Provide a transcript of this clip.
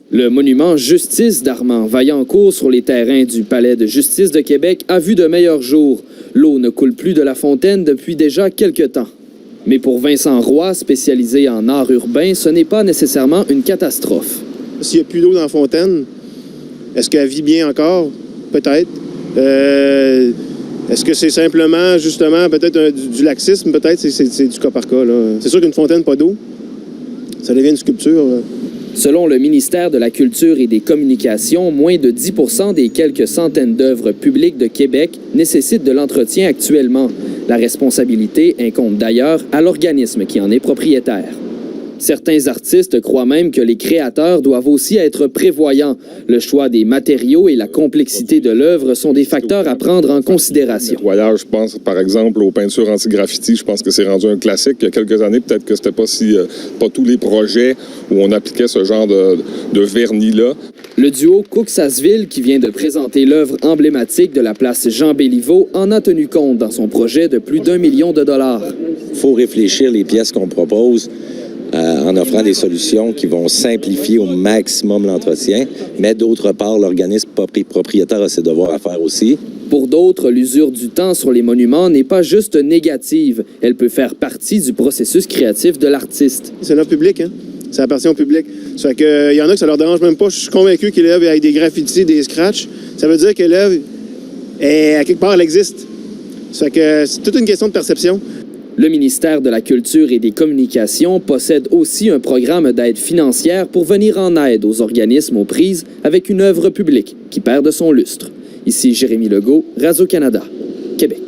Le monument Justice d'Armand Vaillancourt sur les terrains du Palais de justice de Québec a vu de meilleurs jours. L'eau ne coule plus de la fontaine depuis déjà quelques temps. Mais pour Vincent Roy, spécialisé en art urbain, ce n'est pas nécessairement une catastrophe. S'il n'y a plus d'eau dans la fontaine, est-ce qu'elle vit bien encore? Peut-être. Est-ce que c'est simplement, justement, peut-être du laxisme? Peut-être, c'est du cas par cas. C'est sûr qu'une fontaine, pas d'eau, ça devient une sculpture. Selon le ministère de la Culture et des Communications, moins de 10% des quelques centaines d'œuvres publiques de Québec nécessitent de l'entretien actuellement. La responsabilité incombe d'ailleurs à l'organisme qui en est propriétaire. Certains artistes croient même que les créateurs doivent aussi être prévoyants. Le choix des matériaux et la complexité de l'œuvre sont des facteurs à prendre en considération. Le nettoyage, je pense, par exemple, aux peintures anti-graffiti, je pense que c'est rendu un classique. Il y a quelques années, peut-être que c'était pas tous les projets où on appliquait ce genre de vernis-là. Le duo Cook-Sasseville, qui vient de présenter l'œuvre emblématique de la place Jean-Béliveau, en a tenu compte dans son projet de plus d'1 million de dollars. Il faut réfléchir les pièces qu'on propose en offrant des solutions qui vont simplifier au maximum l'entretien, mais d'autre part, l'organisme propriétaire a ses devoirs à faire aussi. Pour d'autres, l'usure du temps sur les monuments n'est pas juste négative. Elle peut faire partie du processus créatif de l'artiste. C'est l'œuvre publique, hein? Ça appartient au public. Ça fait que, y en a que ça leur dérange même pas. Je suis convaincu que l'œuvre avec des graffitis, des scratchs, ça veut dire que l'œuvre, à quelque part, elle existe. Ça fait que c'est toute une question de perception. Le ministère de la Culture et des Communications possède aussi un programme d'aide financière pour venir en aide aux organismes aux prises avec une œuvre publique qui perd de son lustre. Ici Jérémy Legault, Radio-Canada, Québec.